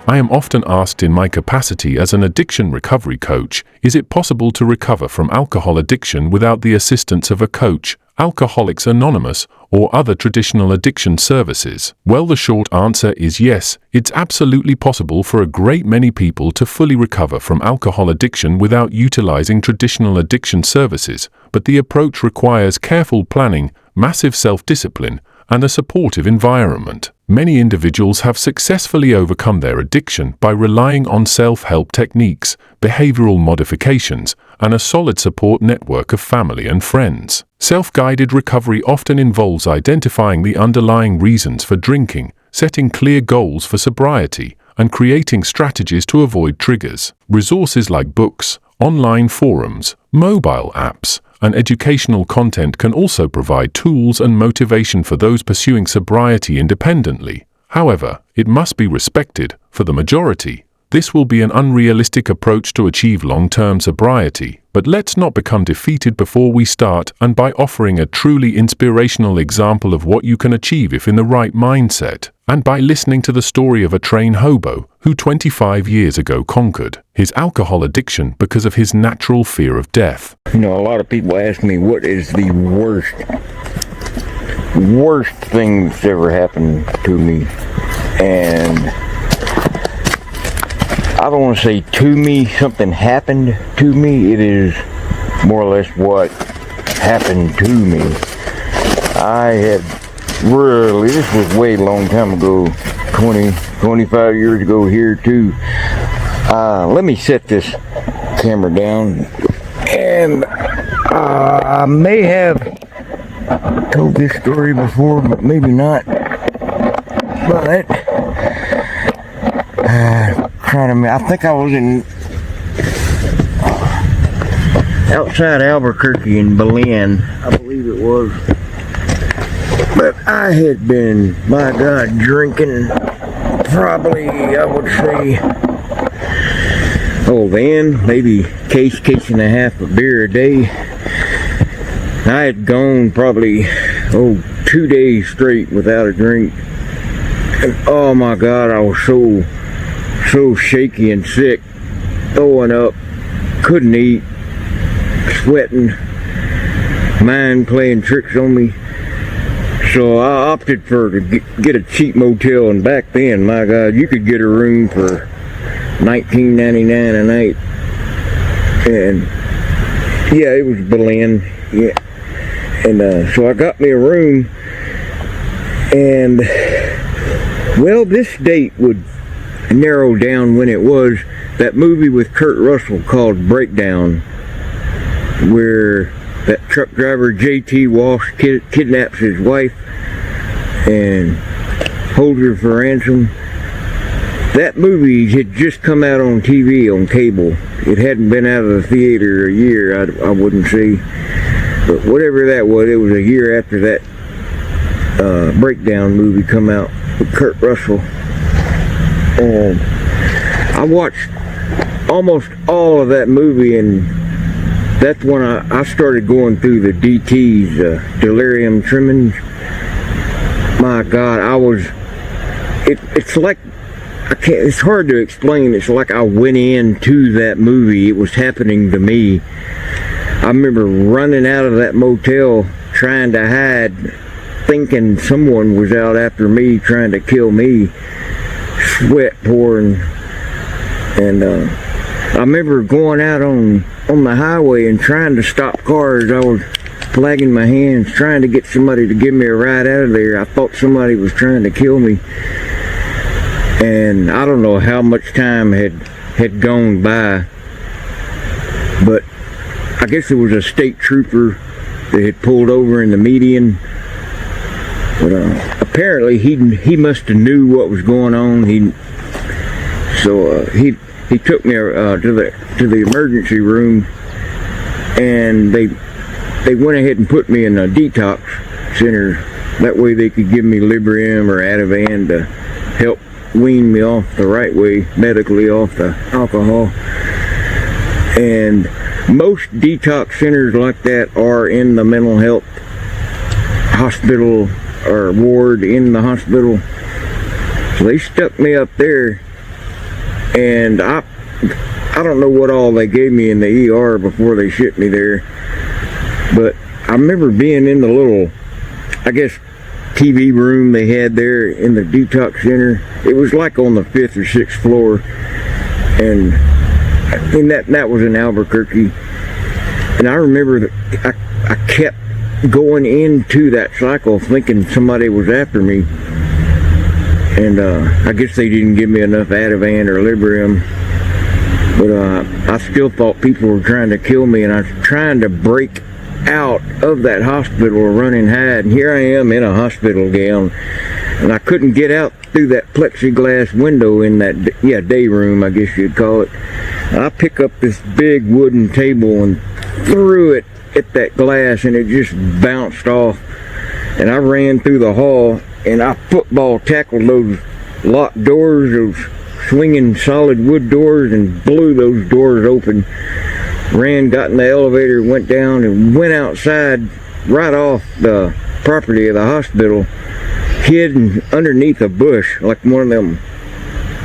I am often asked in my capacity as an addiction recovery coach, is it possible to recover from alcohol addiction without the assistance of a coach, Alcoholics Anonymous, or other traditional addiction services? Well, the short answer is yes, it's absolutely possible for a great many people to fully recover from alcohol addiction without utilizing traditional addiction services, but the approach requires careful planning, massive self-discipline, and a supportive environment. Many individuals have successfully overcome their addiction by relying on self-help techniques, behavioral modifications, and a solid support network of family and friends. Self-guided recovery often involves identifying the underlying reasons for drinking, setting clear goals for sobriety, and creating strategies to avoid triggers. Resources like books, online forums, mobile apps, and educational content can also provide tools and motivation for those pursuing sobriety independently. However, it must be respected, for the majority, this will be an unrealistic approach to achieve long-term sobriety, but let's not become defeated before we start, and by offering a truly inspirational example of what you can achieve if in the right mindset, and by listening to the story of a train hobo who 25 years ago conquered his alcohol addiction because of his natural fear of death. You know, a lot of people ask me what is the worst thing that's ever happened to me, and I don't want to say to me, something happened to me. It is more or less what happened to me. This was way long time ago, 25 years ago here too. Let me set this camera down, and I may have told this story before, but maybe not. But I think I was outside Albuquerque in Belen, I believe it was. But I had been, my God, drinking probably, I would say, then maybe case and a half of beer a day. I had gone probably 2 days straight without a drink, and oh my God, I was so shaky and sick, throwing up, couldn't eat, sweating, mind playing tricks on me. So I opted to get a cheap motel, and back then, my God, you could get a room for $19.99 a night. And yeah, it was Belen. Yeah. And so I got me a room, and well, this date would narrow down when it was. That movie with Kurt Russell called Breakdown, where that truck driver J.T. Walsh kidnaps his wife and holds her for ransom. That movie had just come out on TV, on cable. It hadn't been out of the theater a year, I wouldn't say. But whatever that was, it was a year after that Breakdown movie come out with Kurt Russell. And I watched almost all of that movie, and that's when I started going through the DTs, delirium tremens. My God, it's like, it's hard to explain. It's like I went into that movie. It was happening to me. I remember running out of that motel, trying to hide, thinking someone was out after me, trying to kill me, sweat pouring. And I remember going out on the highway and trying to stop cars. I was flagging my hands, trying to get somebody to give me a ride out of there. I thought somebody was trying to kill me. And I don't know how much time had gone by, but I guess it was a state trooper that had pulled over in the median. But apparently he must have knew what was going on. So he took me to the emergency room, and they went ahead and put me in a detox center. That way they could give me Librium or Ativan to help wean me off the right way, medically, off the alcohol. And most detox centers like that are in the mental health hospital or ward in the hospital. So they stuck me up there, and I don't know what all they gave me in the ER before they shipped me there, but I remember being in the little, I guess, TV room they had there in the detox center. It was like on the 5th or 6th floor, and that was in Albuquerque. And I remember that I kept going into that cycle thinking somebody was after me, and I guess they didn't give me enough Ativan or Librium, but I still thought people were trying to kill me, and I was trying to break out of that hospital running hide, and here I am in a hospital gown, and I couldn't get out through that plexiglass window in that day room, I guess you'd call it. And I pick up this big wooden table and threw it at that glass, and it just bounced off, and I ran through the hall, and I football tackled those locked doors, those swinging solid wood doors, and blew those doors open. Ran, got in the elevator, went down, and went outside right off the property of the hospital, hid underneath a bush, like one of them,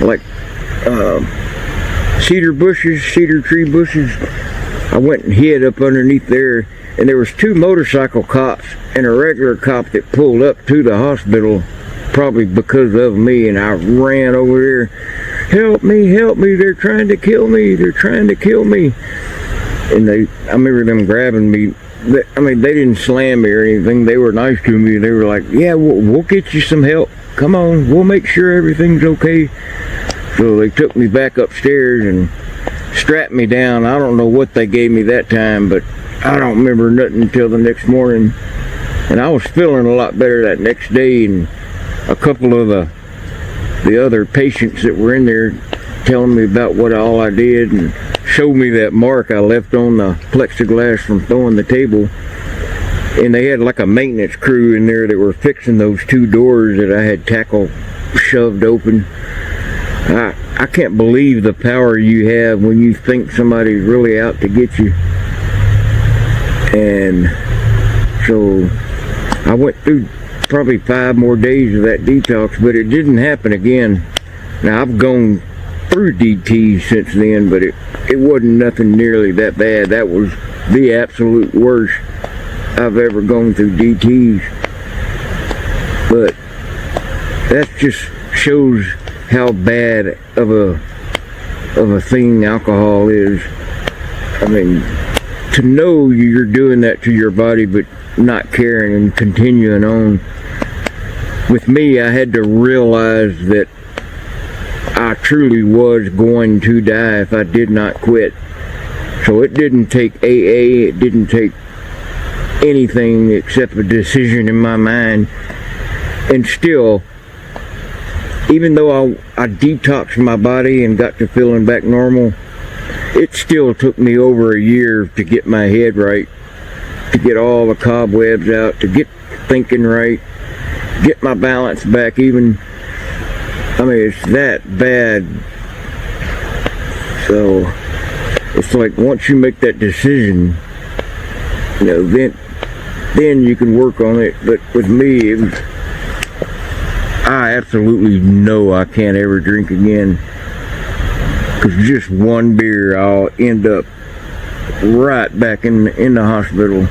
like cedar tree bushes. I went and hid up underneath there, and there was 2 motorcycle cops and a regular cop that pulled up to the hospital, probably because of me, and I ran over there. Help me, they're trying to kill me, And I remember them grabbing me. They didn't slam me or anything. They were nice to me. They were like, yeah, we'll get you some help. Come on, we'll make sure everything's okay. So they took me back upstairs and strapped me down. I don't know what they gave me that time, but I don't remember nothing until the next morning. And I was feeling a lot better that next day, and a couple of the other patients that were in there telling me about what all I did, and showed me that mark I left on the plexiglass from throwing the table. And they had like a maintenance crew in there that were fixing those 2 doors that I had shoved open. I can't believe the power you have when you think somebody's really out to get you. And so I went through probably 5 more days of that detox, but it didn't happen again. Now I've gone through DTs since then, but it wasn't nothing nearly that bad. That was the absolute worst I've ever gone through DTs. But that just shows how bad of a thing alcohol is. I mean, to know you're doing that to your body but not caring and continuing on. With me, I had to realize that I truly was going to die if I did not quit. So it didn't take AA, it didn't take anything except a decision in my mind. And still, even though I detoxed my body and got to feeling back normal, it still took me over a year to get my head right, to get all the cobwebs out, to get thinking right, get my balance back even. I mean, it's that bad. So it's like once you make that decision, you know, then you can work on it. But with me, I absolutely know I can't ever drink again, because just one beer I'll end up right back in the hospital.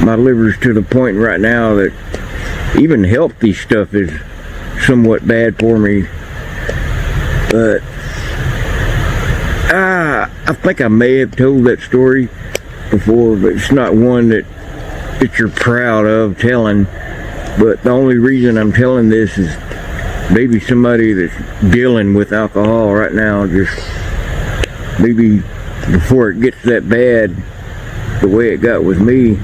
My liver's to the point right now that even healthy stuff is somewhat bad for me. But I think I may have told that story before, but it's not one that you're proud of telling. But the only reason I'm telling this is maybe somebody that's dealing with alcohol right now, just maybe before it gets that bad the way it got with me.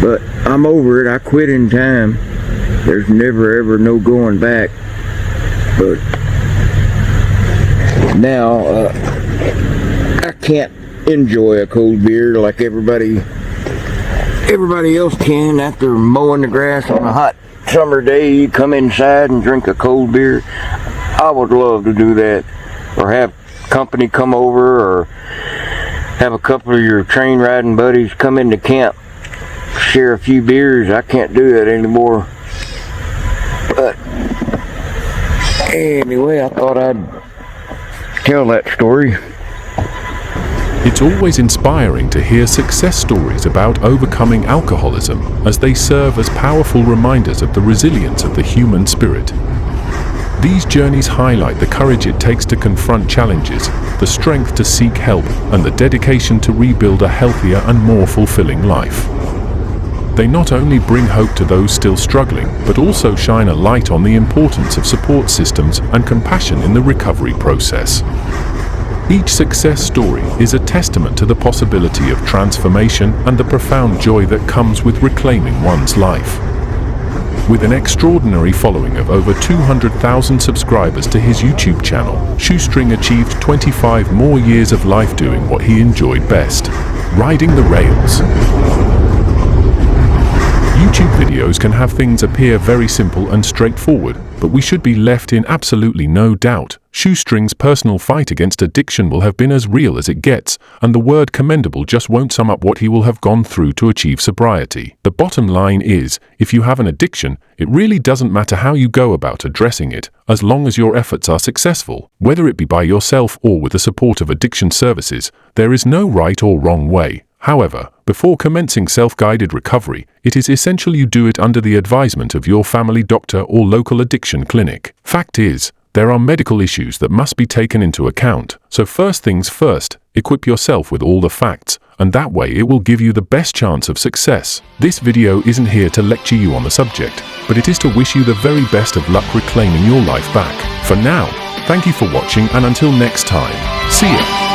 But I'm over it. I quit in time. There's never ever no going back. But now I can't enjoy a cold beer like everybody else can. After mowing the grass on a hot summer day, you come inside and drink a cold beer. I would love to do that, or have company come over, or have a couple of your train riding buddies come into camp, share a few beers. I can't do that anymore. But Anyway, I thought I'd tell that story. It's always inspiring to hear success stories about overcoming alcoholism, as they serve as powerful reminders of the resilience of the human spirit. These journeys highlight the courage it takes to confront challenges, the strength to seek help, and the dedication to rebuild a healthier and more fulfilling life. They not only bring hope to those still struggling, but also shine a light on the importance of support systems and compassion in the recovery process. Each success story is a testament to the possibility of transformation and the profound joy that comes with reclaiming one's life. With an extraordinary following of over 200,000 subscribers to his YouTube channel, Shoestring achieved 25 more years of life doing what he enjoyed best: riding the rails. YouTube videos can have things appear very simple and straightforward, but we should be left in absolutely no doubt. Shoestring's personal fight against addiction will have been as real as it gets, and the word commendable just won't sum up what he will have gone through to achieve sobriety. The bottom line is, if you have an addiction, it really doesn't matter how you go about addressing it, as long as your efforts are successful. Whether it be by yourself or with the support of addiction services, there is no right or wrong way. However, before commencing self-guided recovery, it is essential you do it under the advisement of your family doctor or local addiction clinic. Fact is, there are medical issues that must be taken into account, so first things first, equip yourself with all the facts, and that way it will give you the best chance of success. This video isn't here to lecture you on the subject, but it is to wish you the very best of luck reclaiming your life back. For now, thank you for watching, and until next time, see ya!